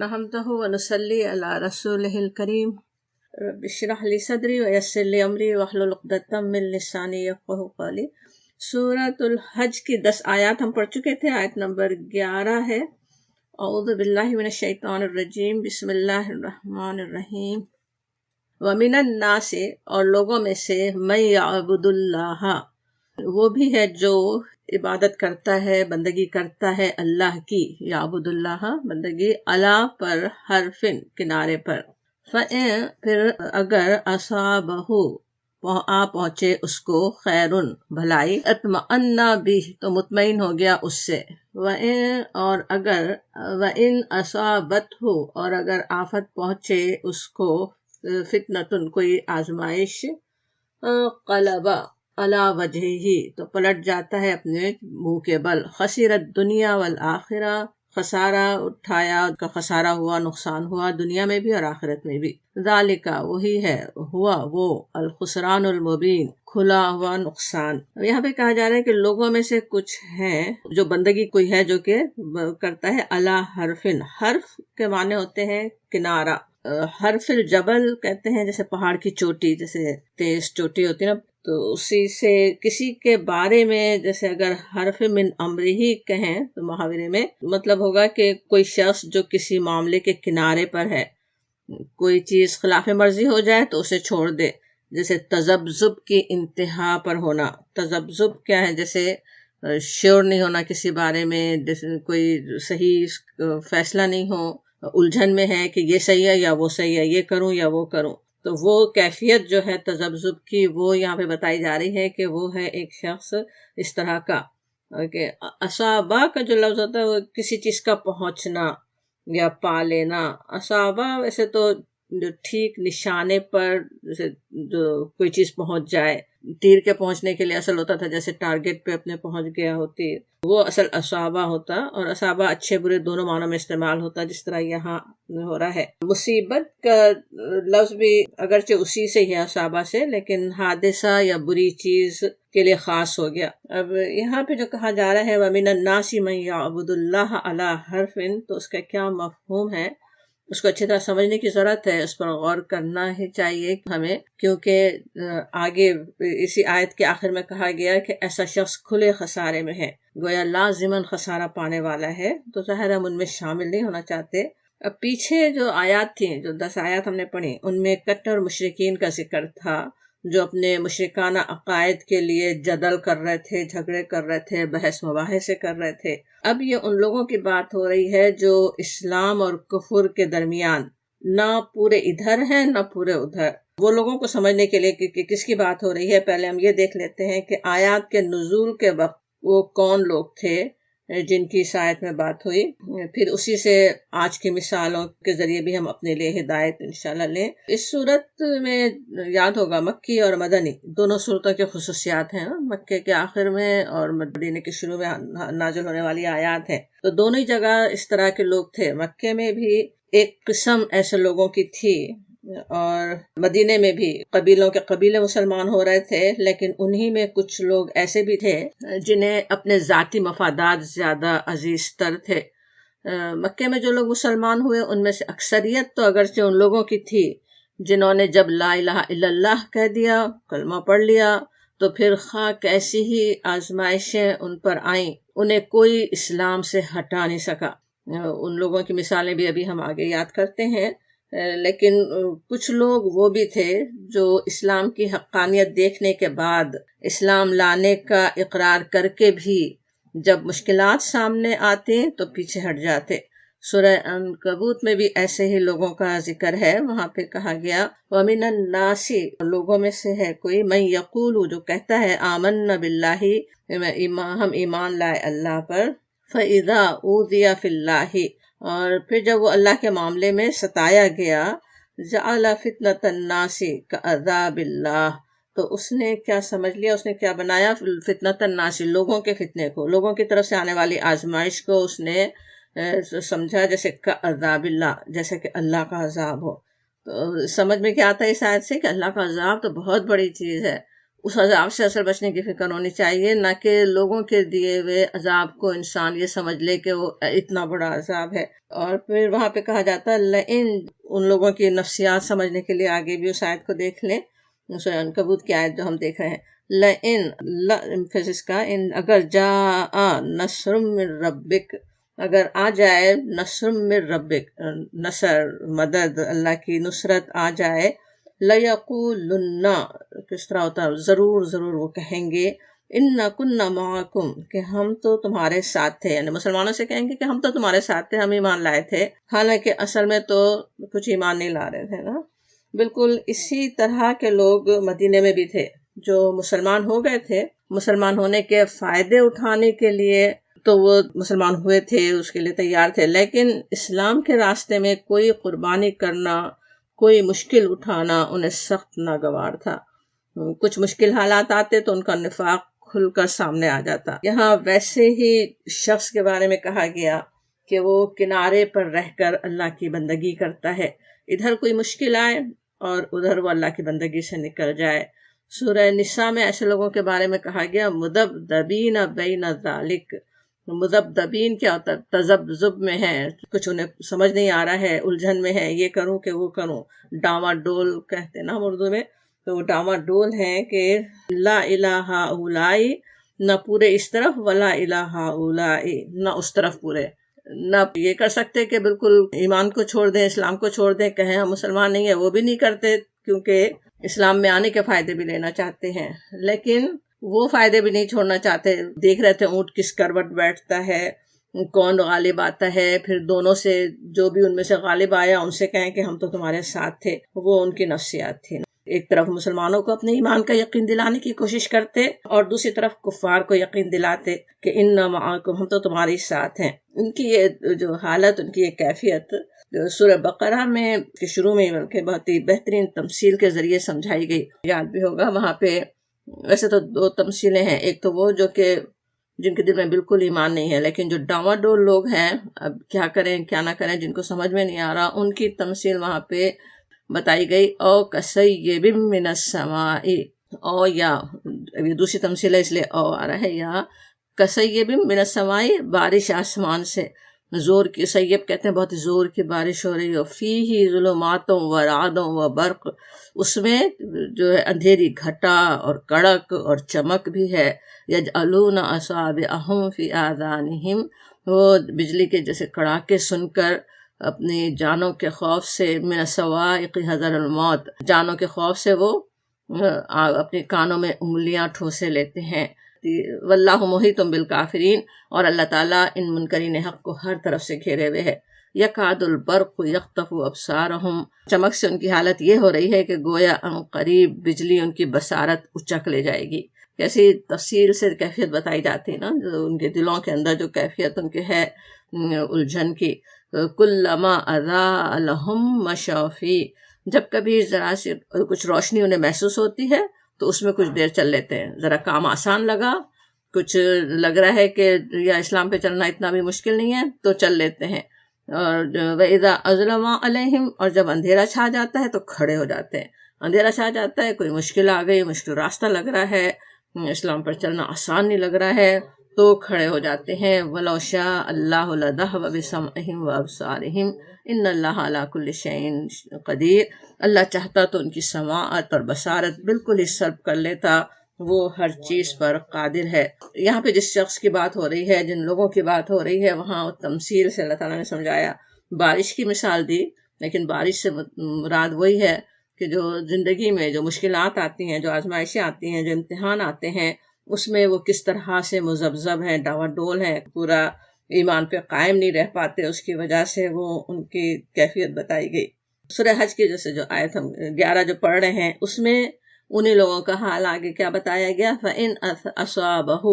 نحمده ونصلي على رسوله الكريم رب اشرح لي صدري ويسر لي امری واحلل عقدۃ من لسانی یفقهوا قولی۔ سورۃ الحج کی 10 آیات ہم پڑھ چکے تھے، آیت نمبر 11 ہے۔ اعوذ باللہ من الشیطان الرجیم، بسم اللہ الرحمن الرحیم۔ ومن الناس، اور لوگوں میں سے، من یعبد اللہ، وہ بھی ہے جو عبادت کرتا ہے، بندگی کرتا ہے اللہ کی، یعبد اللہ بندگی، اللہ پر، حرفن کنارے پر، فَإِن پھر اگر اصابہ آ پہنچے اس کو، خیرن بھلائی، اطمأن بہ تو مطمئن ہو گیا اس سے، وَإِن اور اگر، وَإِن اصابتہ اور اگر آفت پہنچے اس کو، فتنتن کوئی آزمائش، قلبا علی وجہہ تو پلٹ جاتا ہے اپنے منہ کے بل، خسر الدنیا والآخرہ خسارہ اٹھایا، کا خسارہ ہوا، نقصان ہوا دنیا میں بھی اور آخرت میں بھی، ذالک وہی ہے، ہوا وہ، الخسران المبین کھلا ہوا نقصان۔ یہاں پہ کہا جا رہا ہے کہ لوگوں میں سے کچھ ہیں جو بندگی کوئی ہے جو کہ کرتا ہے علی حرفن، حرف کے معنی ہوتے ہیں کنارہ، حرف الجبل کہتے ہیں جیسے پہاڑ کی چوٹی، جیسے تیز چوٹی ہوتی ہے نا، تو اسی سے کسی کے بارے میں، جیسے اگر حرف من امرہ کہیں تو محاورے میں مطلب ہوگا کہ کوئی شخص جو کسی معاملے کے کنارے پر ہے، کوئی چیز خلاف مرضی ہو جائے تو اسے چھوڑ دے، جیسے تذبذب کی انتہا پر ہونا۔ تذبذب کیا ہے؟ جیسے شیور نہیں ہونا کسی بارے میں، جیسے کوئی صحیح فیصلہ نہیں ہو، الجھن میں ہے کہ یہ صحیح ہے یا وہ صحیح ہے، یہ کروں یا وہ کروں، تو وہ کیفیت جو ہے تذبذب کی، وہ یہاں پہ بتائی جا رہی ہے کہ وہ ہے ایک شخص اس طرح کا۔ کہ اصابہ کا جو لفظ ہوتا ہے وہ کسی چیز کا پہنچنا یا پا لینا۔ اصابہ ویسے تو جو ٹھیک نشانے پر، جیسے جو کوئی چیز پہنچ جائے، تیر کے پہنچنے کے لیے اصل ہوتا تھا جیسے ٹارگٹ پہ اپنے پہنچ گیا ہوتی، وہ اصل اصابہ ہوتا، اور اصابہ اچھے برے دونوں معنوں میں استعمال ہوتا، جس طرح یہاں ہو رہا ہے۔ مصیبت کا لفظ بھی اگرچہ اسی سے ہی اصابہ سے، لیکن حادثہ یا بری چیز کے لیے خاص ہو گیا۔ اب یہاں پہ جو کہا جا رہا ہے وَمِنَ النَّاسِ مَن يَعْبُدُ اللَّهَ عَلَى حَرْفٍ، تو اس کا کیا مفہوم ہے، اس کو اچھی طرح سمجھنے کی ضرورت ہے، اس پر غور کرنا ہی چاہیے ہمیں، کیونکہ آگے اسی آیت کے آخر میں کہا گیا کہ ایسا شخص کھلے خسارے میں ہے، گویا لازماً خسارہ پانے والا ہے، تو ظاہر ہم ان میں شامل نہیں ہونا چاہتے۔ اب پیچھے جو آیات تھیں، جو 10 آیات ہم نے پڑھی، ان میں کٹر مشرکین کا ذکر تھا جو اپنے مشرکانہ عقائد کے لیے جدل کر رہے تھے، جھگڑے کر رہے تھے، بحث مباحثے کر رہے تھے۔ اب یہ ان لوگوں کی بات ہو رہی ہے جو اسلام اور کفر کے درمیان نہ پورے ادھر ہیں نہ پورے ادھر۔ وہ لوگوں کو سمجھنے کے لیے کہ کس کی بات ہو رہی ہے، پہلے ہم یہ دیکھ لیتے ہیں کہ آیات کے نزول کے وقت وہ کون لوگ تھے جن کی اس آیت میں بات ہوئی، پھر اسی سے آج کی مثالوں کے ذریعے بھی ہم اپنے لیے ہدایت انشاءاللہ لیں۔ اس صورت میں یاد ہوگا مکی اور مدنی دونوں صورتوں کے خصوصیات ہیں، مکے کے آخر میں اور مدینے کے شروع میں نازل ہونے والی آیات ہیں، تو دونوں ہی جگہ اس طرح کے لوگ تھے۔ مکے میں بھی ایک قسم ایسے لوگوں کی تھی، اور مدینے میں بھی قبیلوں کے قبیلے مسلمان ہو رہے تھے، لیکن انہی میں کچھ لوگ ایسے بھی تھے جنہیں اپنے ذاتی مفادات زیادہ عزیز تر تھے۔ مکے میں جو لوگ مسلمان ہوئے ان میں سے اکثریت تو اگرچہ ان لوگوں کی تھی جنہوں نے جب لا الہ الا اللہ کہہ دیا، کلمہ پڑھ لیا، تو پھر خواہ کیسی ہی آزمائشیں ان پر آئیں، انہیں کوئی اسلام سے ہٹا نہیں سکا۔ ان لوگوں کی مثالیں بھی ابھی ہم آگے یاد کرتے ہیں، لیکن کچھ لوگ وہ بھی تھے جو اسلام کی حقانیت دیکھنے کے بعد، اسلام لانے کا اقرار کر کے بھی جب مشکلات سامنے آتے تو پیچھے ہٹ جاتے۔ سورہ عنکبوت میں بھی ایسے ہی لوگوں کا ذکر ہے، وہاں پہ کہا گیا وَمِنَ النَّاسِ لوگوں میں سے ہے کوئی، مَن یقول جو کہتا ہے آمنا باللہ ہم ایمان لائے اللہ پر، فَإِذَا أُوذِيَ فِي اللَّهِ اور پھر جب وہ اللہ کے معاملے میں ستایا گیا، جعل فتنة الناس كعذاب اللہ تو اس نے کیا سمجھ لیا، اس نے کیا بنایا، فتنة الناس لوگوں کے فتنے کو، لوگوں کی طرف سے آنے والی آزمائش کو اس نے سمجھا جیسے کعذاب اللہ، جیسے کہ اللہ کا عذاب ہو۔ تو سمجھ میں کیا آتا ہے اس آیت سے کہ اللہ کا عذاب تو بہت بڑی چیز ہے، اس عذاب سے اصل بچنے کی فکر ہونی چاہیے، نہ کہ لوگوں کے دیے ہوئے عذاب کو انسان یہ سمجھ لے کہ وہ اتنا بڑا عذاب ہے۔ اور پھر وہاں پہ کہا جاتا ہے لئن، ان لوگوں کی نفسیات سمجھنے کے لیے آگے بھی اس آیت کو دیکھ لیں، سورہ عنکبوت کی آیت جو ہم دیکھ رہے ہیں، لئن امفسس کا ان، اگر جاء نصر من ربک، اگر آ جائے نصر من ربک، نصر، مدد، اللہ کی نصرت آ جائے، لَيَقُولُنَّ، کس طرح ہوتا ہے، ضرور ضرور وہ کہیں گے، اِنَّا كُنَّا مَعَكُمْ، کہ ہم تو تمہارے ساتھ تھے، یعنی مسلمانوں سے کہیں گے کہ ہم تو تمہارے ساتھ تھے، ہم ایمان لائے تھے، حالانکہ اصل میں تو کچھ ایمان نہیں لا رہے تھے نا۔ بالکل اسی طرح کے لوگ مدینے میں بھی تھے جو مسلمان ہو گئے تھے، مسلمان ہونے کے فائدے اٹھانے کے لیے تو وہ مسلمان ہوئے تھے، اس کے لیے تیار تھے، لیکن اسلام کے راستے میں کوئی قربانی کرنا، کوئی مشکل اٹھانا انہیں سخت ناگوار تھا۔ کچھ مشکل حالات آتے تو ان کا نفاق کھل کر سامنے آ جاتا۔ یہاں ویسے ہی شخص کے بارے میں کہا گیا کہ وہ کنارے پر رہ کر اللہ کی بندگی کرتا ہے، ادھر کوئی مشکل آئے اور ادھر وہ اللہ کی بندگی سے نکل جائے۔ سورہ نساء میں ایسے لوگوں کے بارے میں کہا گیا مذبذبین بین ذالک، مذبذبین کیا ہوتا ہے، تذبذب میں ہے، کچھ انہیں سمجھ نہیں آ رہا ہے، الجھن میں ہے، یہ کروں کہ وہ کروں، ڈاما ڈول کہتے ہیں نا ہم اردو میں، تو وہ ڈاما ڈول ہیں کہ لا الہ اولائی، نہ پورے اس طرف، ولا الہ اولائی، نہ اس طرف پورے، نہ یہ کر سکتے کہ بالکل ایمان کو چھوڑ دیں، اسلام کو چھوڑ دیں، کہیں ہم مسلمان نہیں ہیں، وہ بھی نہیں کرتے کیونکہ اسلام میں آنے کے فائدے بھی لینا چاہتے ہیں، لیکن وہ فائدے بھی نہیں چھوڑنا چاہتے۔ دیکھ رہے تھے اونٹ کس کروٹ بیٹھتا ہے، کون غالب آتا ہے، پھر دونوں سے جو بھی ان میں سے غالب آیا ان سے کہیں کہ ہم تو تمہارے ساتھ تھے، وہ ان کی نفسیات تھی۔ ایک طرف مسلمانوں کو اپنے ایمان کا یقین دلانے کی کوشش کرتے اور دوسری طرف کفار کو یقین دلاتے کہ انا معکم، ہم تو تمہارے ساتھ ہیں۔ ان کی یہ جو حالت، ان کی یہ کیفیت سورہ بقرہ میں کے شروع میں بلکہ بہت ہی بہترین تمثیل کے ذریعے سمجھائی گئی، یاد بھی ہوگا وہاں پہ۔ ویسے تو دو تمثیلیں ہیں، ایک تو وہ جو کہ جن کے دل میں بالکل ایمان نہیں ہے، لیکن جو ڈاواں ڈول لوگ ہیں، اب کیا کریں کیا نہ کریں، جن کو سمجھ میں نہیں آ رہا، ان کی تمثیل وہاں پہ بتائی گئی، او کصیب من السماء، او یا، ابھی دوسری تمثیل ہے اس لیے او آ رہا ہے، یا کصیب من السماء، بارش آسمان سے، زور کی، سیب کہتے ہیں بہت زور کی بارش ہو رہی ہو، فیہ ظلمات و رعد و برق، اس میں جو ہے اندھیری گھٹا اور کڑک اور چمک بھی ہے، یجعلون اصابعہم فی آذانہم، وہ بجلی کے جیسے کڑاکے سن کر اپنی جانوں کے خوف سے، من الصواعق حذر الموت، جانوں کے خوف سے وہ اپنے کانوں میں انگلیاں ٹھوسے لیتے ہیں۔ واللہ محیط بالکافرین، اور اللہ تعالیٰ ان منکرین حق کو ہر طرف سے گھیرے ہوئے ہے۔ یکاد البرق یخطف ابصارہم، چمک سے ان کی حالت یہ ہو رہی ہے کہ گویا ان قریب بجلی ان کی بصارت اچک لے جائے گی۔ کیسی تفصیل سے کیفیت بتائی جاتی نا، جو ان کے دلوں کے اندر جو کیفیت ان کے ہے الجھن کی۔ کلما اضاء لہم مشوا فیہ، جب کبھی ذرا سی کچھ روشنی انہیں محسوس ہوتی ہے تو اس میں کچھ دیر چل لیتے ہیں، ذرا کام آسان لگا، کچھ لگ رہا ہے کہ یا اسلام پہ چلنا اتنا بھی مشکل نہیں ہے تو چل لیتے ہیں، اور وَإِذَا أَظْلَمَ عَلَيْهِمْ، اور جب اندھیرا چھا جاتا ہے تو کھڑے ہو جاتے ہیں، اندھیرا چھا جاتا ہے، کوئی مشکل آ گئی، مشکل راستہ لگ رہا ہے، اسلام پر چلنا آسان نہیں لگ رہا ہے تو کھڑے ہو جاتے ہیں۔ وَلَوْ شَاءَ اللَّهُ لَذَهَبَ بِسَمْعِهِمْ وَأَبْصَارِهِمْ إِنَّ اللَّهَ عَلَى كُلِّ شَيْءٍ قَدِيرٌ، اللہ چاہتا تو ان کی سماعت اور بصارت بالکل ہی سلب کر لیتا، وہ ہر چیز پر قادر ہے۔ یہاں پہ جس شخص کی بات ہو رہی ہے، جن لوگوں کی بات ہو رہی ہے، وہاں تمثیل سے اللہ تعالیٰ نے سمجھایا، بارش کی مثال دی، لیکن بارش سے مراد وہی ہے کہ جو زندگی میں جو مشکلات آتی ہیں، جو آزمائشیں آتی ہیں، جو امتحان آتے ہیں، اس میں وہ کس طرح سے مذبذب ہیں، ڈاواں ڈول ہیں، پورا ایمان پہ قائم نہیں رہ پاتے، اس کی وجہ سے وہ ان کی کیفیت بتائی گئی۔ سورہ حج کی جیسے جو آیت ہم 11 جو پڑھ رہے ہیں، اس میں انہی لوگوں کا حال آگے کیا بتایا گیا، فَإِنْ أَصَابَهُ،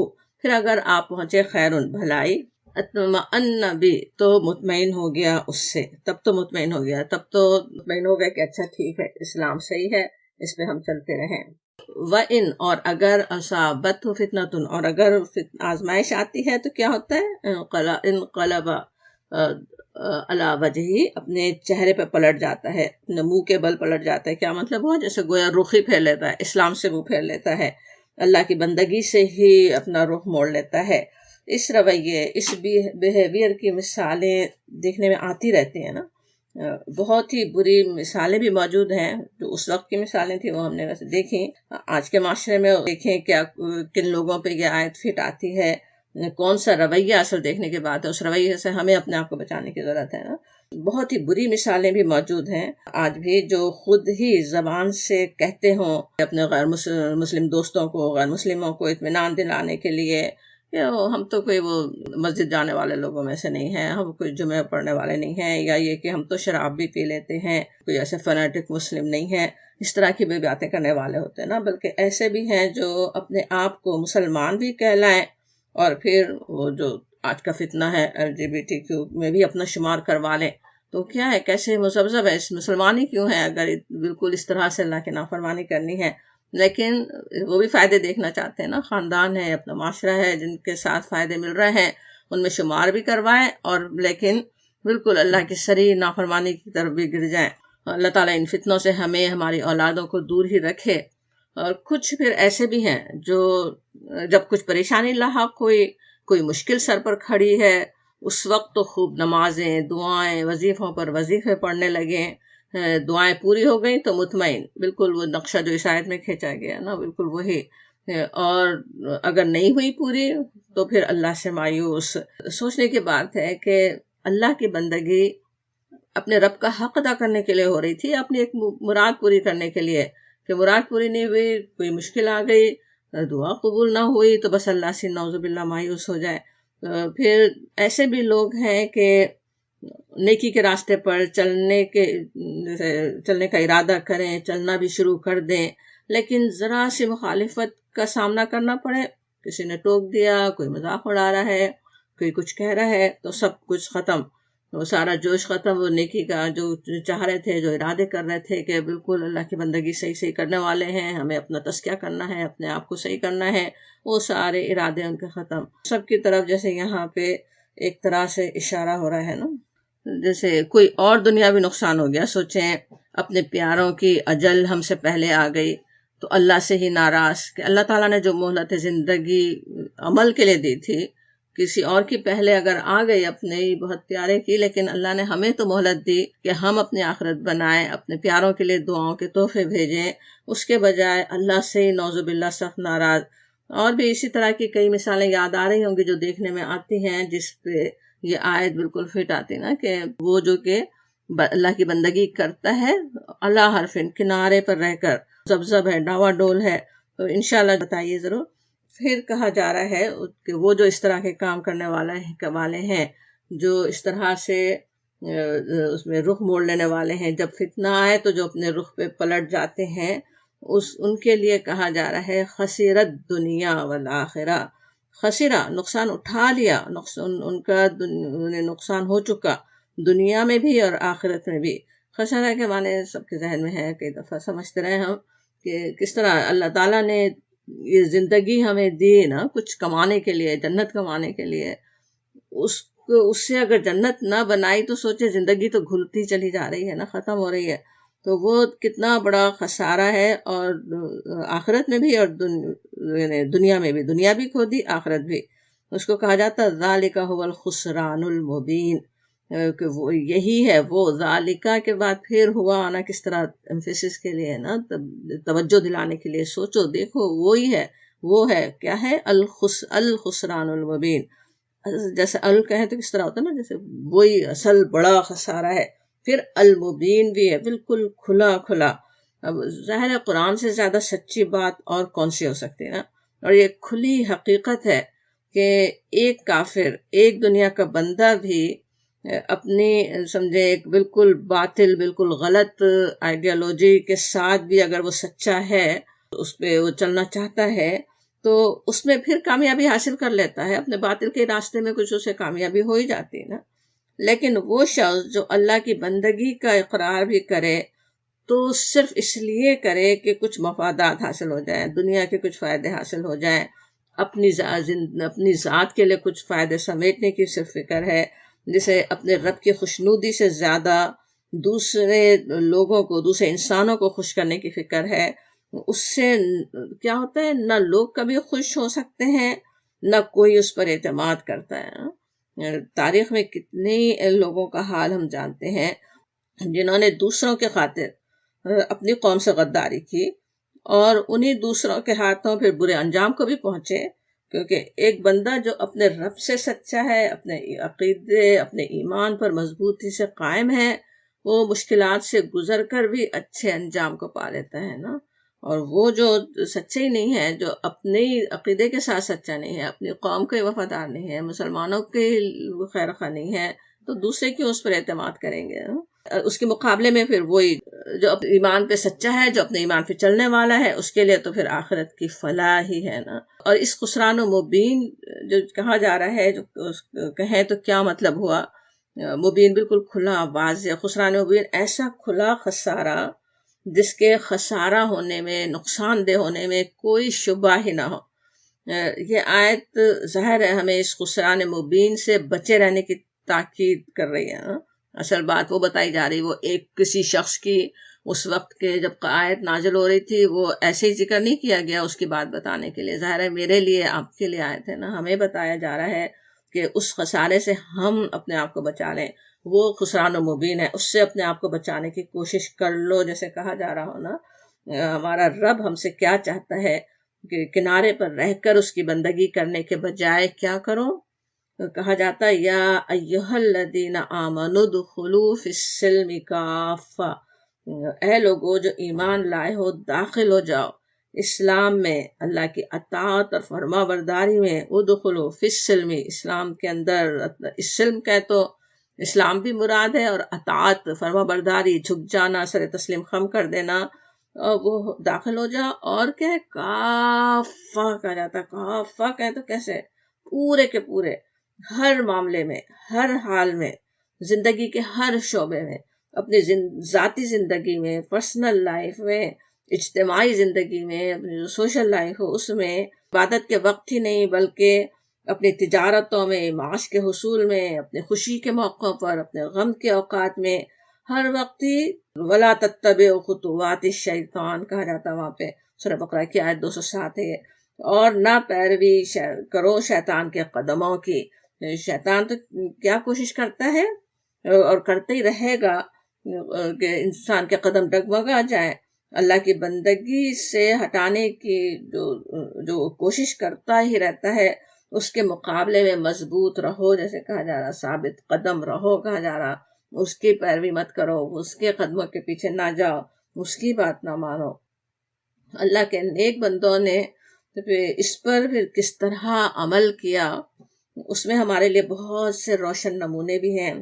پھر اگر آپ پہنچے خیرن بھلائی، اطمأن بھی، تو مطمئن ہو گیا اس سے، تب تو مطمئن ہو گیا، تب تو مطمئن ہو گیا کہ اچھا ٹھیک ہے، اسلام صحیح ہے، اس پہ ہم چلتے رہیں۔ وَإِنْ، اور اگر أَصَابَتْهُ فِتْنَةٌ، اور اگر آزمائش آتی ہے تو کیا ہوتا ہے، انقلب، علی وجہی، اپنے چہرے پہ پلٹ جاتا ہے، اپنے منہ کے بل پلٹ جاتا ہے. کیا مطلب ہوا؟ جیسے گویا رخ ہی پھیر لیتا ہے، اسلام سے منہ پھیر لیتا ہے، اللہ کی بندگی سے ہی اپنا رخ موڑ لیتا ہے. اس رویے، اس بیہیویئر کی مثالیں دیکھنے میں آتی رہتی ہیں نا. بہت ہی بری مثالیں بھی موجود ہیں. جو اس وقت کی مثالیں تھیں وہ ہم نے ویسے دیکھیں. آج کے معاشرے میں دیکھیں کیا کن لوگوں پہ یہ آیت فٹ آتی ہے، کون سا رویہ اصل دیکھنے کے بعد ہے. اس رویے سے ہمیں اپنے آپ کو بچانے کی ضرورت ہے نا. بہت ہی بری مثالیں بھی موجود ہیں آج بھی، جو خود ہی زبان سے کہتے ہوں اپنے غیر مسلم دوستوں کو، غیر مسلموں کو اطمینان دلانے کے لیے کہ ہم تو کوئی وہ مسجد جانے والے لوگوں میں سے نہیں ہیں، ہم کوئی جمعہ پڑھنے والے نہیں ہیں، یا یہ کہ ہم تو شراب بھی پی لیتے ہیں، کوئی ایسے فنیٹک مسلم نہیں ہے. اس طرح کی بھی باتیں کرنے والے ہوتے ہیں نا. بلکہ ایسے بھی ہیں جو اپنے آپ کو مسلمان بھی کہلائیں اور پھر وہ جو آج کا فتنہ ہے LGBT میں بھی اپنا شمار کروا لیں. تو کیا ہے، کیسے مذبذب ہے، اس مسلمان ہی کیوں ہے اگر بالکل اس طرح سے اللہ کی نافرمانی کرنی ہے. لیکن وہ بھی فائدے دیکھنا چاہتے ہیں نا. خاندان ہے، اپنا معاشرہ ہے، جن کے ساتھ فائدے مل رہے ہیں ان میں شمار بھی کروائیں، اور لیکن بالکل اللہ کی صریح نافرمانی کی طرف بھی گر جائیں. اللہ تعالیٰ ان فتنوں سے ہمیں، ہماری اولادوں کو دور ہی رکھے. اور کچھ پھر ایسے بھی ہیں جو جب کچھ پریشانی لاحق ہوئی، کوئی مشکل سر پر کھڑی ہے، اس وقت تو خوب نمازیں، دعائیں، وظیفوں پر وظیفے پڑھنے لگے. دعائیں پوری ہو گئیں تو مطمئن، بالکل وہ نقشہ جو اس آیت میں کھینچا گیا نا، بالکل وہی. اور اگر نہیں ہوئی پوری تو پھر اللہ سے مایوس. سوچنے کی بات ہے کہ اللہ کی بندگی اپنے رب کا حق ادا کرنے کے لیے ہو رہی تھی، اپنی ایک مراد پوری کرنے کے لیے. کہ مراد پوری نہیں ہوئی، کوئی مشکل آ گئی، دعا قبول نہ ہوئی تو بس اللہ سے نعوذ باللہ مایوس ہو جائے. پھر ایسے بھی لوگ ہیں کہ نیکی کے راستے پر چلنے کا ارادہ کریں، چلنا بھی شروع کر دیں، لیکن ذرا سی مخالفت کا سامنا کرنا پڑے. کسی نے ٹوک دیا، کوئی مذاق اڑا رہا ہے، کوئی کچھ کہہ رہا ہے، تو سب کچھ ختم، وہ سارا جوش ختم. وہ نیکی کا جو چاہ رہے تھے، جو ارادے کر رہے تھے کہ بالکل اللہ کی بندگی صحیح کرنے والے ہیں، ہمیں اپنا تزکیہ کرنا ہے، اپنے آپ کو صحیح کرنا ہے، وہ سارے ارادے ان کے ختم. سب کی طرف جیسے یہاں پہ ایک طرح سے اشارہ ہو رہا ہے نا، جیسے کوئی اور دنیاوی نقصان ہو گیا. سوچیں اپنے پیاروں کی اجل ہم سے پہلے آ گئی تو اللہ سے ہی ناراض کہ اللہ تعالیٰ نے جو مہلت زندگی عمل کے لیے دی تھی، کسی اور کی پہلے اگر آ گئی اپنے ہی بہت پیارے کی، لیکن اللہ نے ہمیں تو مہلت دی کہ ہم اپنی آخرت بنائیں، اپنے پیاروں کے لیے دعاؤں کے تحفے بھیجیں، اس کے بجائے اللہ سے ہی نعوذ باللہ سخت ناراض. اور بھی اسی طرح کی کئی مثالیں یاد آ رہی ہوں گی جو دیکھنے میں آتی ہیں، جس پہ یہ آیت بالکل فٹ آتی نا، کہ وہ جو کہ اللہ کی بندگی کرتا ہے اللہ حرفن، کنارے پر رہ کر، زبزب ہے، ڈاوا ڈول ہے. تو انشاءاللہ بتائیے ضرور. پھر کہا جا رہا ہے کہ وہ جو اس طرح کے کام کرنے والے ہیں، جو اس طرح سے اس میں رخ موڑ لینے والے ہیں، جب فتنہ آئے تو جو اپنے رخ پہ پلٹ جاتے ہیں، ان کے لیے کہا جا رہا ہے خسرت دنیا والآخرہ. خسرہ، نقصان اٹھا لیا، ان کا نقصان ہو چکا، دنیا میں بھی اور آخرت میں بھی. خسرہ کے معنی سب کے ذہن میں ہے، کئی دفعہ سمجھتے رہے ہم کہ کس طرح اللہ تعالیٰ نے یہ زندگی ہمیں دی نا کچھ کمانے کے لیے، جنت کمانے کے لیے. اس سے اگر جنت نہ بنائی تو سوچے زندگی تو گھلتی چلی جا رہی ہے نا، ختم ہو رہی ہے. تو وہ کتنا بڑا خسارہ ہے. اور آخرت میں بھی اور دنیا میں بھی، دنیا بھی کھو دی، آخرت بھی. اس کو کہا جاتا ہے ذالک هو الخسران المبین، کہ وہ یہی ہے. وہ ذالکہ کے بعد پھر ہوا آنا کس طرح ایمفیسس کے لیے نا، توجہ دلانے کے لیے. سوچو دیکھو وہی ہے، وہ ہے کیا ہے، الخسران المبین. جیسے کہیں تو کس طرح ہوتا ہے نا، جیسے وہی اصل بڑا خسارہ ہے. پھر المبین بھی ہے، بالکل کھلا کھلا. اب ظاہر ہے قرآن سے زیادہ سچی بات اور کون سی ہو سکتی ہے نا. اور یہ کھلی حقیقت ہے کہ ایک کافر، ایک دنیا کا بندہ بھی اپنی سمجھے ایک بالکل باطل، بالکل غلط آئیڈیالوجی کے ساتھ بھی اگر وہ سچا ہے، اس پہ وہ چلنا چاہتا ہے، تو اس میں پھر کامیابی حاصل کر لیتا ہے. اپنے باطل کے راستے میں کچھ اسے کامیابی ہو ہی جاتی ہے نا. لیکن وہ شخص جو اللہ کی بندگی کا اقرار بھی کرے تو صرف اس لیے کرے کہ کچھ مفادات حاصل ہو جائیں، دنیا کے کچھ فائدے حاصل ہو جائیں، اپنی ذات کے لیے کچھ فائدے سمیٹنے کی صرف فکر ہے، جسے اپنے رب کی خوشنودی سے زیادہ دوسرے لوگوں کو، دوسرے انسانوں کو خوش کرنے کی فکر ہے، اس سے کیا ہوتا ہے، نہ لوگ کبھی خوش ہو سکتے ہیں، نہ کوئی اس پر اعتماد کرتا ہے۔ تاریخ میں کتنے لوگوں کا حال ہم جانتے ہیں جنہوں نے دوسروں کے خاطر اپنی قوم سے غداری کی، اور انہی دوسروں کے ہاتھوں پھر برے انجام کو بھی پہنچے، کیونکہ ایک بندہ جو اپنے رب سے سچا ہے، اپنے عقیدے، اپنے ایمان پر مضبوطی سے قائم ہے، وہ مشکلات سے گزر کر بھی اچھے انجام کو پا لیتا ہے نا۔ اور وہ جو سچے ہی نہیں ہے، جو اپنے عقیدے کے ساتھ سچا نہیں ہے، اپنی قوم کے وفادار نہیں ہے، مسلمانوں کے خیر خواہ نہیں ہے، تو دوسرے کیوں اس پر اعتماد کریں گے؟ اس کے مقابلے میں پھر وہی جو اپنے ایمان پہ سچا ہے، جو اپنے ایمان پہ چلنے والا ہے، اس کے لیے تو پھر آخرت کی فلاح ہی ہے نا۔ اور اس خسران و مبین جو کہا جا رہا ہے، جو کہیں تو کیا مطلب ہوا؟ مبین بالکل کھلا واضح، خسران مبین ایسا کھلا خسارہ جس کے خسارہ ہونے میں، نقصان دہ ہونے میں کوئی شبہ ہی نہ ہو۔ یہ آیت ظاہر ہے ہمیں اس خسران مبین سے بچے رہنے کی تاکید کر رہی ہے۔ اصل بات وہ بتائی جا رہی، وہ ایک کسی شخص کی اس وقت کے جب آیت نازل ہو رہی تھی، وہ ایسے ہی ذکر نہیں کیا گیا اس کی بات بتانے کے لیے، ظاہر ہے میرے لیے، آپ کے لیے آیت ہے نا، ہمیں بتایا جا رہا ہے کہ اس خسارے سے ہم اپنے آپ کو بچا لیں۔ وہ خسران و مبین ہے، اس سے اپنے آپ کو بچانے کی کوشش کر لو، جیسے کہا جا رہا ہو نا۔ ہمارا رب ہم سے کیا چاہتا ہے کہ کنارے پر رہ کر اس کی بندگی کرنے کے بجائے کیا کرو؟ کہا جاتا ہے یا ایھا الذین آمنوا ادخلوا فی السلم کافہ، اے لوگو جو ایمان لائے ہو، داخل ہو جاؤ اسلام میں، اللہ کی اطاعت اور فرما برداری میں۔ ادخلوا فی السلم، اسلام کے اندر، السلم کہے تو اسلام بھی مراد ہے، اور اطاعت فرما برداری، جھک جانا، سر تسلیم خم کر دینا، اور وہ داخل ہو جاؤ۔ اور کیا ہے؟ کافہ کہا جاتا ہے، کافہ کہے تو کیسے؟ پورے کے پورے، ہر معاملے میں، ہر حال میں، زندگی کے ہر شعبے میں، اپنی ذاتی زندگی میں، پرسنل لائف میں، اجتماعی زندگی میں، اپنی جو سوشل لائف ہو اس میں، عبادت کے وقت ہی نہیں بلکہ اپنی تجارتوں میں، معاش کے حصول میں، اپنے خوشی کے موقعوں پر، اپنے غم کے اوقات میں، ہر وقت ہی وَلَا تَتَّبِعُوا خُطُوَاتِ الشَّیطان کہا جاتا ہے وہاں پہ، سورہ بقرہ کی آیت 207 ہے۔ اور نہ پیروی کرو شیطان کے قدموں کی۔ شیطان تو کیا کوشش کرتا ہے اور کرتے ہی رہے گا کہ انسان کے قدم ڈگمگا جائیں، اللہ کی بندگی سے ہٹانے کی جو کوشش کرتا ہی رہتا ہے، اس کے مقابلے میں مضبوط رہو، جیسے کہا جا رہا، ثابت قدم رہو کہا جا رہا، اس کی پیروی مت کرو، اس کے قدموں کے پیچھے نہ جاؤ، اس کی بات نہ مانو۔ اللہ کے نیک بندوں نے اس پر پھر کس طرح عمل کیا، اس میں ہمارے لیے بہت سے روشن نمونے بھی ہیں۔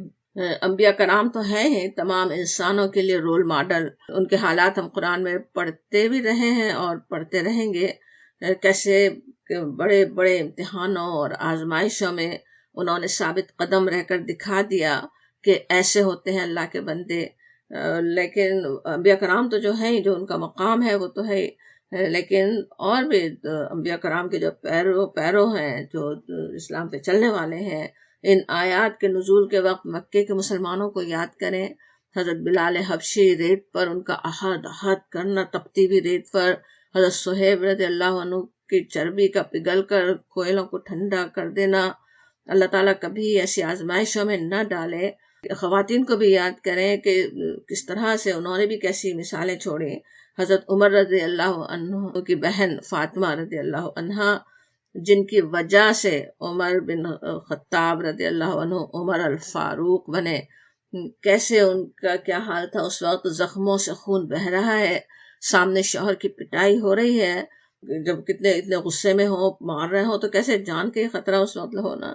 انبیاء کرام تو ہیں ہی تمام انسانوں کے لیے رول ماڈل، ان کے حالات ہم قرآن میں پڑھتے بھی رہے ہیں اور پڑھتے رہیں گے، کیسے بڑے بڑے امتحانوں اور آزمائشوں میں انہوں نے ثابت قدم رہ کر دکھا دیا کہ ایسے ہوتے ہیں اللہ کے بندے۔ لیکن انبیاء کرام تو جو ہیں، جو ان کا مقام ہے وہ تو ہے، لیکن اور بھی انبیاء کرام کے جو پیرو ہیں، جو اسلام پہ چلنے والے ہیں، ان آیات کے نزول کے وقت مکے کے مسلمانوں کو یاد کریں۔ حضرت بلال حبشی ریت پر ان کا احد کرنا، تپتی ہوئی ریت پر، حضرت صہیب رضی اللہ عنہ کی چربی کا پگھل کر کوئلوں کو ٹھنڈا کر دینا۔ اللہ تعالیٰ کبھی ایسی آزمائشوں میں نہ ڈالے۔ خواتین کو بھی یاد کریں کہ کس طرح سے انہوں نے بھی کیسی مثالیں چھوڑی۔ حضرت عمر رضی اللہ عنہ کی بہن فاطمہ رضی اللہ عنہ، جن کی وجہ سے عمر بن خطاب رضی اللہ عنہ عمر الفاروق بنے، کیسے ان کا کیا حال تھا اس وقت، زخموں سے خون بہہ رہا ہے، سامنے شوہر کی پٹائی ہو رہی ہے، جب اتنے غصے میں ہو، مار رہے ہو، تو کیسے جان کے خطرہ اس وقت ہونا،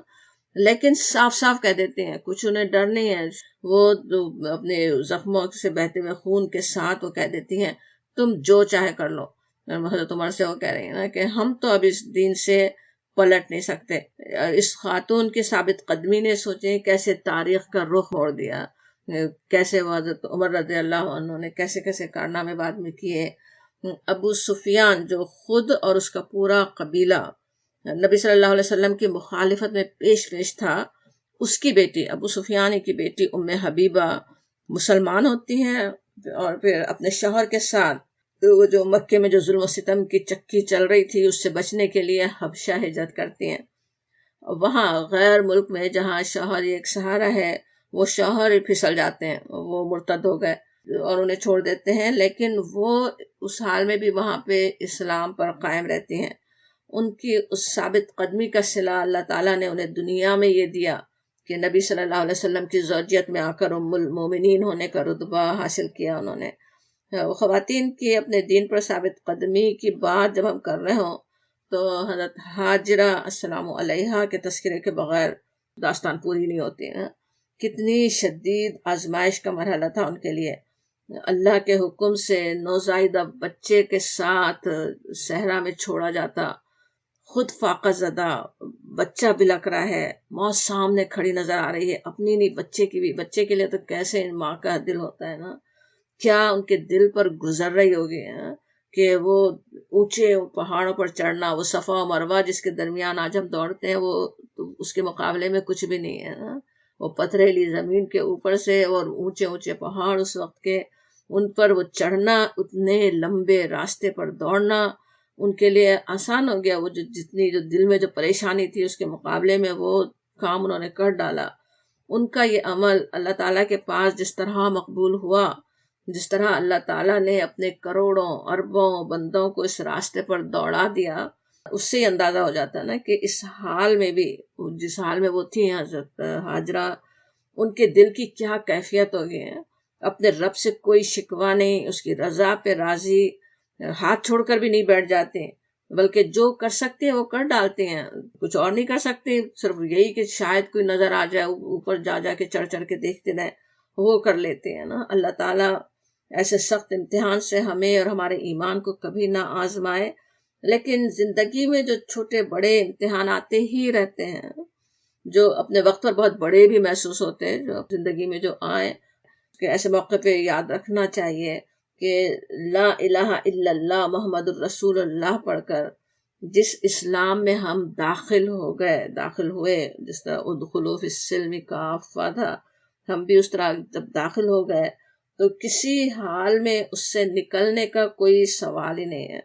لیکن صاف صاف کہہ دیتے ہیں، کچھ انہیں ڈر نہیں ہے، وہ اپنے زخموں سے بہتے ہوئے خون کے ساتھ وہ کہہ دیتی ہیں تم جو چاہے کر لو۔ حضرت عمر سے وہ کہہ رہی ہیں نا کہ ہم تو اب اس دین سے پلٹ نہیں سکتے۔ اس خاتون کی ثابت قدمی نے سوچیں کیسے تاریخ کا رخ موڑ دیا، کیسے وہ حضرت عمر رضی اللہ عنہ نے کیسے کیسے کارنامے بعد میں کیے۔ ابو سفیان جو خود اور اس کا پورا قبیلہ نبی صلی اللہ علیہ وسلم کی مخالفت میں پیش تھا، اس کی بیٹی ابو سفیان کی بیٹی ام حبیبہ مسلمان ہوتی ہیں، اور پھر اپنے شوہر کے ساتھ وہ جو مکے میں جو ظلم و ستم کی چکی چل رہی تھی اس سے بچنے کے لیے حبشہ ہجرت کرتی ہیں۔ وہاں غیر ملک میں جہاں شوہر ایک سہارا ہے، وہ شوہر پھسل جاتے ہیں، وہ مرتد ہو گئے اور انہیں چھوڑ دیتے ہیں، لیکن وہ اس حال میں بھی وہاں پہ اسلام پر قائم رہتی ہیں۔ ان کی اس ثابت قدمی کا صلہ اللہ تعالیٰ نے انہیں دنیا میں یہ دیا کہ نبی صلی اللہ علیہ وسلم کی زوجیت میں آ کر ام المومنین ہونے کا رتبہ حاصل کیا انہوں نے۔ خواتین کی اپنے دین پر ثابت قدمی کی بات جب ہم کر رہے ہوں تو حضرت ہاجرہ السلام علیہا کے تذکرے کے بغیر داستان پوری نہیں ہوتی ہے۔ کتنی شدید آزمائش کا مرحلہ تھا ان کے لیے۔ اللہ کے حکم سے نوزائیدہ بچے کے ساتھ صحرا میں چھوڑا جاتا، خود فاقہ زدہ، بچہ بلک رہا ہے، موت سامنے کھڑی نظر آ رہی ہے، اپنی نہیں بچے کی بھی۔ بچے کے لیے تو کیسے ماں کا دل ہوتا ہے نا، کیا ان کے دل پر گزر رہی ہوگی کہ وہ اونچے پہاڑوں پر چڑھنا، وہ صفا و مروہ جس کے درمیان آج ہم دوڑتے ہیں، وہ اس کے مقابلے میں کچھ بھی نہیں ہے نا۔ وہ پتھریلی زمین کے اوپر سے اور اونچے اونچے پہاڑ اس وقت کے، ان پر وہ چڑھنا، اتنے لمبے راستے پر دوڑنا ان کے لیے آسان ہو گیا۔ وہ جتنی جو دل میں جو پریشانی تھی اس کے مقابلے میں وہ کام انہوں نے کر ڈالا۔ ان کا یہ عمل اللہ تعالیٰ کے پاس جس طرح مقبول ہوا، جس طرح اللہ تعالیٰ نے اپنے کروڑوں اربوں بندوں کو اس راستے پر دوڑا دیا، اس سے ہی اندازہ ہو جاتا ہے نا کہ اس حال میں بھی، جس حال میں وہ تھی حضرت ہاجرہ، ان کے دل کی کیا کیفیت ہوگی ہے۔ اپنے رب سے کوئی شکوہ نہیں، اس کی رضا پہ راضی، ہاتھ چھوڑ کر بھی نہیں بیٹھ جاتے، بلکہ جو کر سکتے ہیں وہ کر ڈالتے ہیں، کچھ اور نہیں کر سکتے، صرف یہی کہ شاید کوئی نظر آ جائے، اوپر جا جا کے چڑھ چڑھ کے دیکھتے رہیں، وہ کر لیتے ہیں نا۔ اللہ تعالیٰ ایسے سخت امتحان سے ہمیں اور ہمارے ایمان کو کبھی نہ آزمائے، لیکن زندگی میں جو چھوٹے بڑے امتحان آتے ہی رہتے ہیں، جو اپنے وقت پر بہت بڑے بھی محسوس ہوتے ہیں، جو زندگی میں جو آئیں، کہ ایسے موقع پہ یاد رکھنا چاہیے کہ لا الہ الا اللہ محمد الرسول اللہ پڑھ کر جس اسلام میں ہم داخل ہوئے، جس طرح ادخلوا فی السلم کافہ تھا، ہم بھی اس طرح جب داخل ہو گئے تو کسی حال میں اس سے نکلنے کا کوئی سوال ہی نہیں ہے،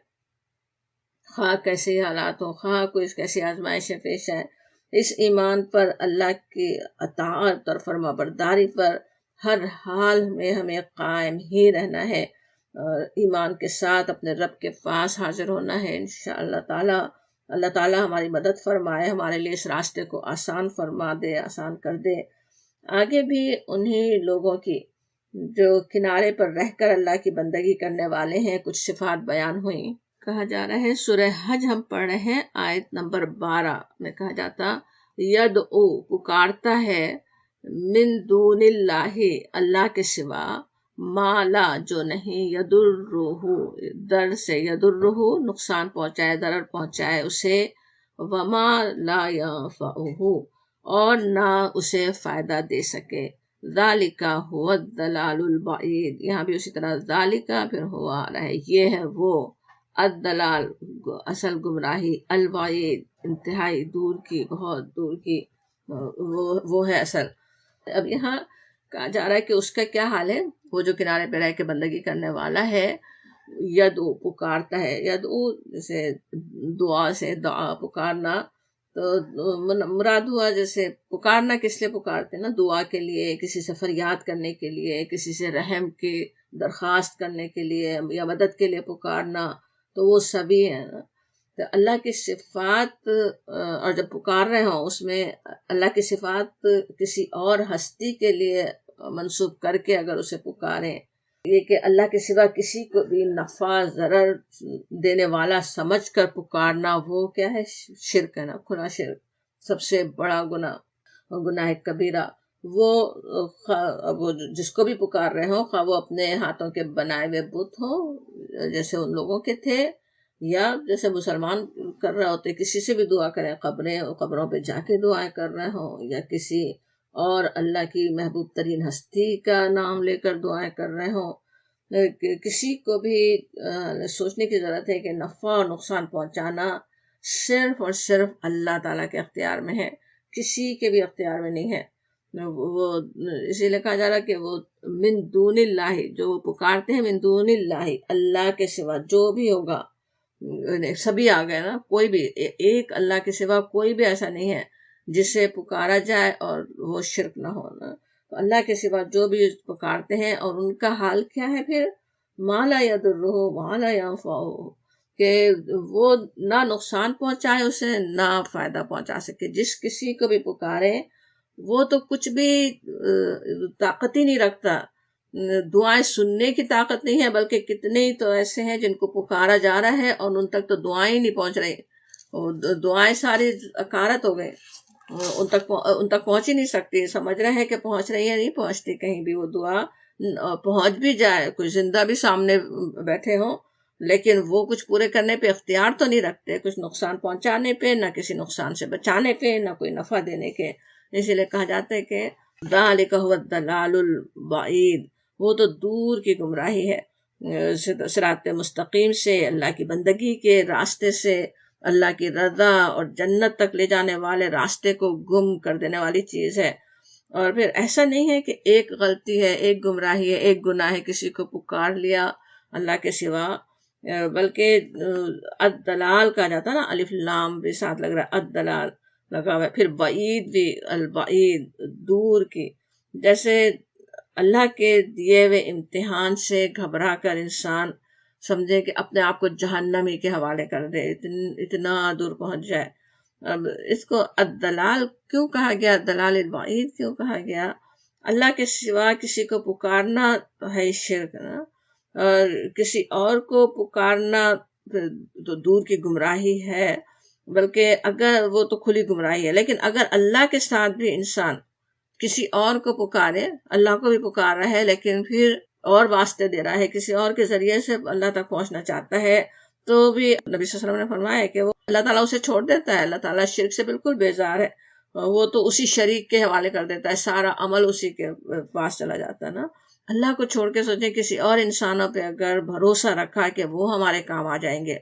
خواہ کیسے حالات ہوں، خواہ کوئی کیسی آزمائشیں پیش آئیں۔ اس ایمان پر، اللہ کی اطاعت اور فرما برداری پر ہر حال میں ہمیں قائم ہی رہنا ہے، اور ایمان کے ساتھ اپنے رب کے پاس حاضر ہونا ہے انشاءاللہ تعالی۔ اللہ تعالیٰ ہماری مدد فرمائے، ہمارے لیے اس راستے کو آسان فرما دے، آسان کر دے۔ آگے بھی انہی لوگوں کی جو کنارے پر رہ کر اللہ کی بندگی کرنے والے ہیں کچھ صفات بیان ہوئیں۔ کہا جا رہا ہے، سورہ حج ہم پڑھ رہے ہیں، آیت نمبر 12 میں کہا جاتا، یدعو پکارتا ہے، من دون اللہ اللہ کے سوا، ما لا جو نہیں، یدرہ در سے، یدرہ نقصان پہنچائے، ضرر پہنچائے اسے، وما لا ینفعہ اور نہ اسے فائدہ دے سکے، ذالک هو الضلال البعید، یہاں بھی اسی طرح ذالک پھر ہوا آ رہا ہے، یہ ہے وہ، الضلال اصل گمراہی، البعید انتہائی دور کی، بہت دور کی، وہ ہے اصل۔ اب یہاں کہا جا رہا ہے کہ اس کا کیا حال ہے، وہ جو کنارے پہ رہ کے بندگی کرنے والا ہے، یدعو پکارتا ہے، یدعو جیسے دعا سے، دعا پکارنا، تو مراد ہوا جیسے پکارنا کس لیے پکارتے ہیں نا، دعا کے لیے، کسی سے فریاد کرنے کے لیے، کسی سے رحم کی درخواست کرنے کے لیے یا مدد کے لیے پکارنا، تو وہ سبھی ہیں نا۔ تو اللہ کی صفات اور جب پکار رہے ہوں اس میں اللہ کی صفات کسی اور ہستی کے لیے منسوب کر کے اگر اسے پکاریں، یہ کہ اللہ کے سوا کسی کو بھی نفع ضرر دینے والا سمجھ کر پکارنا، وہ کیا ہے، شرک ہے نا، کھلا شرک، سب سے بڑا گناہ کبیرہ۔ وہ جس کو بھی پکار رہے ہوں، خواہ وہ اپنے ہاتھوں کے بنائے ہوئے بت ہوں جیسے ان لوگوں کے تھے، یا جیسے مسلمان کر رہے ہوتے، کسی سے بھی دعا کریں، قبروں پہ جا کے دعائیں کر رہے ہوں، یا کسی اور اللہ کی محبوب ترین ہستی کا نام لے کر دعائیں کر رہے ہوں، کسی کو بھی سوچنے کی ضرورت ہے کہ نفع اور نقصان پہنچانا صرف اور صرف اللہ تعالیٰ کے اختیار میں ہے، کسی کے بھی اختیار میں نہیں ہے. وہ اسی لیے کہا جا رہا کہ وہ من دون اللہ، جو وہ پکارتے ہیں من دون اللہ، اللہ کے سوا جو بھی ہوگا، سبھی آ گئے نا، کوئی بھی ایک اللہ کے سوا کوئی بھی ایسا نہیں ہے جسے پکارا جائے اور وہ شرک نہ ہونا. تو اللہ کے سوا جو بھی پکارتے ہیں، اور ان کا حال کیا ہے پھر، ما لا یضرہ ما لا ینفعہ، کہ وہ نہ نقصان پہنچائے اسے نہ فائدہ پہنچا سکے. جس کسی کو بھی پکارے وہ تو کچھ بھی طاقت ہی نہیں رکھتا، دعائیں سننے کی طاقت نہیں ہے، بلکہ کتنے ہی تو ایسے ہیں جن کو پکارا جا رہا ہے اور ان تک تو دعائیں نہیں پہنچ رہی، دعائیں ساری اکارت ہو گئے، ان تک پہنچ ہی نہیں سکتی. سمجھ رہے ہیں کہ پہنچ رہی ہے، نہیں پہنچتی کہیں بھی. وہ دعا پہنچ بھی جائے، کوئی زندہ بھی سامنے بیٹھے ہوں، لیکن وہ کچھ پورے کرنے پہ اختیار تو نہیں رکھتے، کچھ نقصان پہنچانے پہ، نہ کسی نقصان سے بچانے پہ، نہ کوئی نفع دینے کے. اسی لیے کہا جاتا ہے کہ ذالک هو الضلال البعید، وہ تو دور کی گمراہی ہے صراط مستقیم سے، اللہ کی بندگی کے راستے سے، اللہ کی رضا اور جنت تک لے جانے والے راستے کو گم کر دینے والی چیز ہے. اور پھر ایسا نہیں ہے کہ ایک غلطی ہے، ایک گمراہی ہے، ایک گناہ ہے، کسی کو پکار لیا اللہ کے سوا، بلکہ الدلال کہا جاتا ہے نا، الف لام بھی ساتھ لگ رہا ہے، الدلال لگا ہوا ہے. پھر بعید بھی، البعید دور کی، جیسے اللہ کے دیے ہوئے امتحان سے گھبرا کر انسان سمجھے کہ اپنے آپ کو جہنمی کے حوالے کر دے، اتنا دور پہنچ جائے. اب اس کو الدلال کیوں کہا گیا، الدلال البعید کیوں کہا گیا؟ اللہ کے سوا کسی کو پکارنا تو ہے شرک نا، اور کسی اور کو پکارنا تو دور کی گمراہی ہے، بلکہ اگر وہ تو کھلی گمراہی ہے. لیکن اگر اللہ کے ساتھ بھی انسان کسی اور کو پکارے، اللہ کو بھی پکار رہا ہے لیکن پھر اور واسطے دے رہا ہے، کسی اور کے ذریعے سے اللہ تک پہنچنا چاہتا ہے، تو بھی نبی صلی اللہ علیہ وسلم نے فرمایا کہ وہ اللہ تعالیٰ اسے چھوڑ دیتا ہے. اللہ تعالیٰ شرک سے بالکل بیزار ہے، وہ تو اسی شریک کے حوالے کر دیتا ہے، سارا عمل اسی کے پاس چلا جاتا ہے نا. اللہ کو چھوڑ کے سوچیں کسی اور انسانوں پہ اگر بھروسہ رکھا کہ وہ ہمارے کام آ جائیں گے،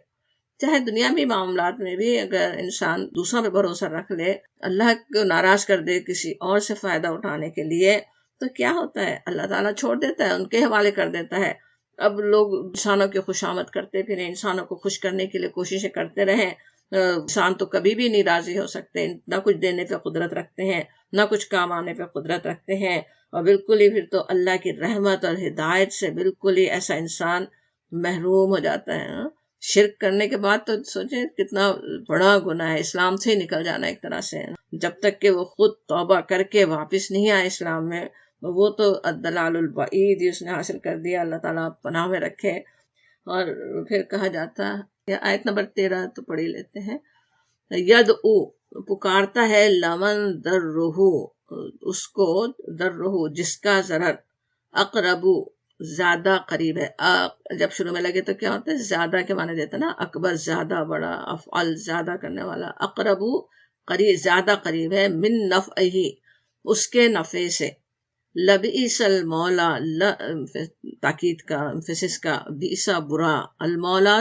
چاہے دنیاوی معاملات میں بھی اگر انسان دوسروں پہ بھروسہ رکھ لے، اللہ کو ناراض کر دے کسی اور سے فائدہ اٹھانے کے لیے، تو کیا ہوتا ہے، اللہ تعالیٰ چھوڑ دیتا ہے، ان کے حوالے کر دیتا ہے. اب لوگ انسانوں کی خوشامد کرتے پھریں، انسانوں کو خوش کرنے کے لیے کوششیں کرتے رہیں. انسان تو کبھی بھی نہیں راضی ہو سکتے، نہ کچھ دینے پہ قدرت رکھتے ہیں، نہ کچھ کام آنے پہ قدرت رکھتے ہیں، اور بالکل ہی پھر تو اللہ کی رحمت اور ہدایت سے بالکل ہی ایسا انسان محروم ہو جاتا ہے. شرک کرنے کے بعد تو سوچیں کتنا بڑا گناہ ہے، اسلام سے ہی نکل جانا ایک طرح سے. جب تک کہ وہ خود توبہ کر کے واپس نہیں آئے اسلام میں، وہ تو الدلال البعید اس نے حاصل کر دیا. اللہ تعالیٰ پناہ میں رکھے. اور پھر کہا جاتا ہے، آیت نمبر 13 تو پڑھ ہی لیتے ہیں، یدعو پکارتا ہے، لمن ضرہ اس کو، ضرہ جس کا ضرر، اقرب زیادہ قریب ہے. جب شروع میں لگے تو کیا ہوتا ہے، زیادہ کے معنی دیتا نا، اکبر زیادہ بڑا، افعل زیادہ کرنے والا، اقرب قریب زیادہ قریب ہے، من نفعہ اس کے نفع سے. لبئس المولا، تاکید کا امفسس کا، بئسا برا، المولا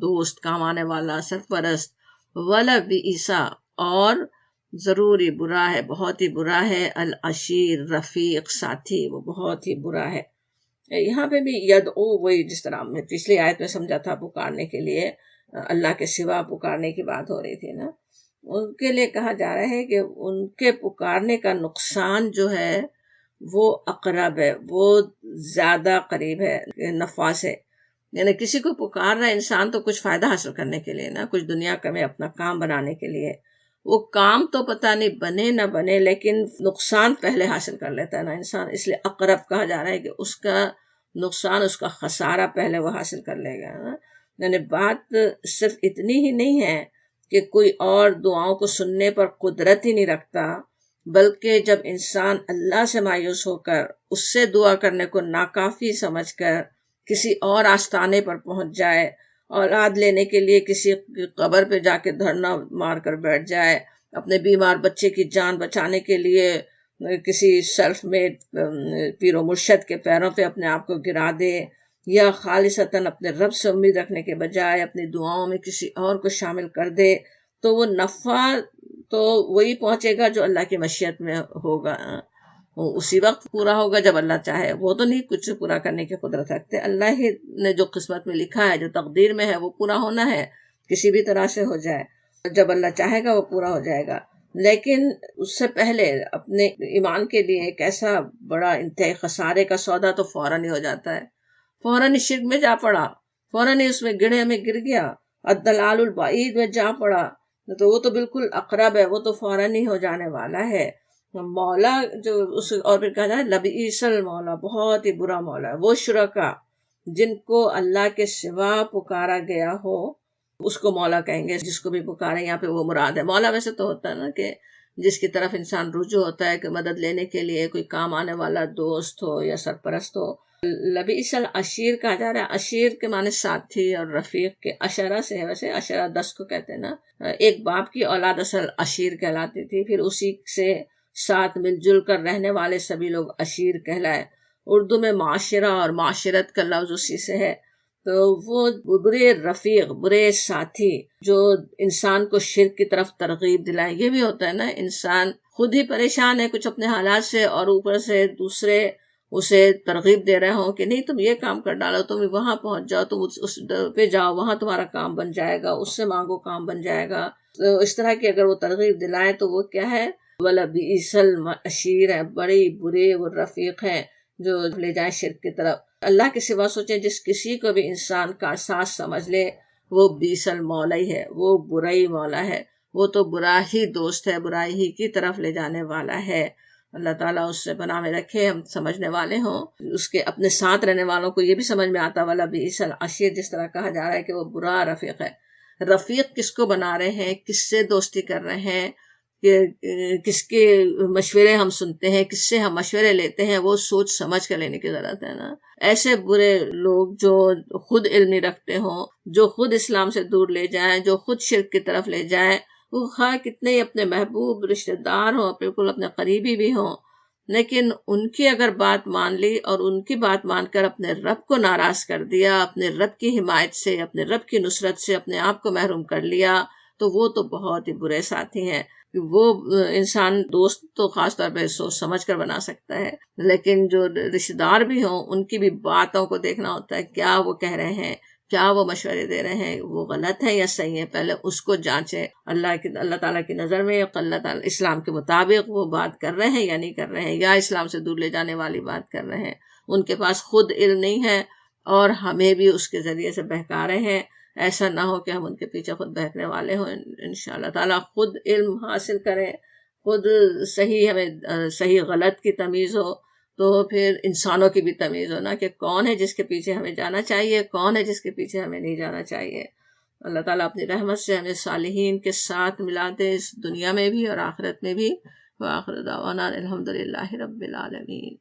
دوست، کام آنے والا، سرپرست، ولبئسا اور ضروری برا ہے، بہت ہی برا ہے، العشیر رفیق ساتھی، وہ بہت ہی برا ہے. یہاں پہ بھی یدعو وہی جس طرح میں پچھلی آیت میں سمجھا تھا، پکارنے کے لیے اللہ کے سوا پکارنے کی بات ہو رہی تھی نا، ان کے لیے کہا جا رہا ہے کہ ان کے پکارنے کا نقصان جو ہے وہ اقرب ہے، وہ زیادہ قریب ہے نفع سے. یعنی کسی کو پکار رہا ہے انسان تو کچھ فائدہ حاصل کرنے کے لیے نا، کچھ دنیا کا میں اپنا کام بنانے کے لیے، وہ کام تو پتہ نہیں بنے نہ بنے لیکن نقصان پہلے حاصل کر لیتا ہے نا انسان. اس لیے اقرب کہا جا رہا ہے کہ اس کا نقصان، اس کا خسارہ پہلے وہ حاصل کر لے گا نا. یعنی بات صرف اتنی ہی نہیں ہے کہ کوئی اور دعاؤں کو سننے پر قدرت ہی نہیں رکھتا، بلکہ جب انسان اللہ سے مایوس ہو کر اس سے دعا کرنے کو ناکافی سمجھ کر کسی اور آستانے پر پہنچ جائے، اولاد لینے کے لیے کسی قبر پہ جا کے دھرنا مار کر بیٹھ جائے، اپنے بیمار بچے کی جان بچانے کے لیے کسی سیلف میڈ پیر و مرشد کے پیروں پہ اپنے آپ کو گرا دے، یا خالصتاً اپنے رب سے امید رکھنے کے بجائے اپنی دعاؤں میں کسی اور کو شامل کر دے، تو وہ نفع تو وہی پہنچے گا جو اللہ کی مشیت میں ہوگا، وہ اسی وقت پورا ہوگا جب اللہ چاہے. وہ تو نہیں کچھ پورا کرنے کی قدرت رکھتے، اللہ ہی نے جو قسمت میں لکھا ہے، جو تقدیر میں ہے وہ پورا ہونا ہے، کسی بھی طرح سے ہو جائے. جب اللہ چاہے گا وہ پورا ہو جائے گا. لیکن اس سے پہلے اپنے ایمان کے لیے ایک ایسا بڑا انتہائی خسارے کا سودا تو فوراً ہی ہو جاتا ہے. فوراً ہی شرک میں جا پڑا، فوراً ہی اس میں گڑھے میں گر گیا، الدلال البعید میں جا پڑا، تو وہ تو بالکل اقرب ہے، وہ تو فوراً ہی ہو جانے والا ہے. مولا جو اس اور پھر کہا جائے لبئیس المولا، بہت ہی برا مولا ہے. وہ شرکا جن کو اللہ کے سوا پکارا گیا ہو اس کو مولا کہیں گے. جس کو بھی پکارے یہاں پہ وہ مراد ہے. مولا ویسے تو ہوتا ہے نا کہ جس کی طرف انسان رجوع ہوتا ہے کہ مدد لینے کے لیے کوئی کام آنے والا دوست ہو یا سرپرست ہو. لبئیس العشیر کہا جا رہا ہے. عشیر کے معنی ساتھی اور رفیق کے اشرہ سے ہے. ویسے اشرہ 10 کو کہتے ہیں نا. ایک باپ کی اولاد اصل عشیر کہلاتی تھی، پھر اسی سے ساتھ مل جل کر رہنے والے سبھی لوگ عشیر کہلائے. اردو میں معاشرہ اور معاشرت کا لفظ اسی سے ہے. تو وہ برے رفیق، برے ساتھی جو انسان کو شرک کی طرف ترغیب دلائے. یہ بھی ہوتا ہے نا، انسان خود ہی پریشان ہے کچھ اپنے حالات سے، اور اوپر سے دوسرے اسے ترغیب دے رہے ہوں کہ نہیں تم یہ کام کر ڈالو، تم وہاں پہنچ جاؤ، تم اس پہ جاؤ، وہاں تمہارا کام بن جائے گا، اس سے مانگو کام بن جائے گا. تو اس طرح کی اگر وہ ترغیب دلائے تو وہ کیا ہے، وَلَبِئْسَ الْعَشِیرُ ہے، بڑے برے وہ رفیق ہیں جو لے جائیں شرک کی طرف. اللہ کے سوا سوچیں جس کسی کو بھی انسان کا ساتھ سمجھ لے وہ بیس المولا ہی ہے، وہ برا ہی مولا ہے، وہ تو برا ہی دوست ہے، برائی ہی کی طرف لے جانے والا ہے. اللہ تعالیٰ اس سے پناہ میں رکھے، ہم سمجھنے والے ہوں، اس کے اپنے ساتھ رہنے والوں کو یہ بھی سمجھ میں آتا والا بیس العشیر جس طرح کہا جا رہا ہے کہ وہ برا رفیق ہے. رفیق کس کو بنا رہے ہیں، کس سے دوستی کر رہے ہیں، کہ کس کے مشورے ہم سنتے ہیں، کس سے ہم مشورے لیتے ہیں، وہ سوچ سمجھ کر لینے کی ضرورت ہے نا. ایسے برے لوگ جو خود علم نہیں رکھتے ہوں، جو خود اسلام سے دور لے جائیں، جو خود شرک کی طرف لے جائیں، وہ خواہ کتنے ہی اپنے محبوب رشتہ دار ہوں، بالکل اپنے قریبی بھی ہوں، لیکن ان کی اگر بات مان لی اور ان کی بات مان کر اپنے رب کو ناراض کر دیا، اپنے رب کی حمایت سے، اپنے رب کی نصرت سے اپنے آپ کو محروم کر لیا، تو وہ تو بہت ہی برے ساتھی ہیں. وہ انسان دوست تو خاص طور پہ سوچ سمجھ کر بنا سکتا ہے، لیکن جو رشتہ دار بھی ہوں ان کی بھی باتوں کو دیکھنا ہوتا ہے، کیا وہ کہہ رہے ہیں، کیا وہ مشورے دے رہے ہیں، وہ غلط ہے یا صحیح ہے، پہلے اس کو جانچیں. اللہ تعالیٰ کی نظر میں اللہ تعالیٰ اسلام کے مطابق وہ بات کر رہے ہیں یا نہیں کر رہے ہیں، یا اسلام سے دور لے جانے والی بات کر رہے ہیں. ان کے پاس خود علم نہیں ہے اور ہمیں بھی اس کے ذریعے سے بہکا رہے ہیں. ایسا نہ ہو کہ ہم ان کے پیچھے خود بہکنے والے ہوں. انشاءاللہ تعالیٰ خود علم حاصل کریں، خود صحیح ہمیں صحیح غلط کی تمیز ہو، تو پھر انسانوں کی بھی تمیز ہو نا، کہ کون ہے جس کے پیچھے ہمیں جانا چاہیے، کون ہے جس کے پیچھے ہمیں نہیں جانا چاہیے. اللہ تعالیٰ اپنی رحمت سے ہمیں صالحین کے ساتھ ملا دے، اس دنیا میں بھی اور آخرت میں بھی. وآخر دعوانا الحمدللہ رب العالمین.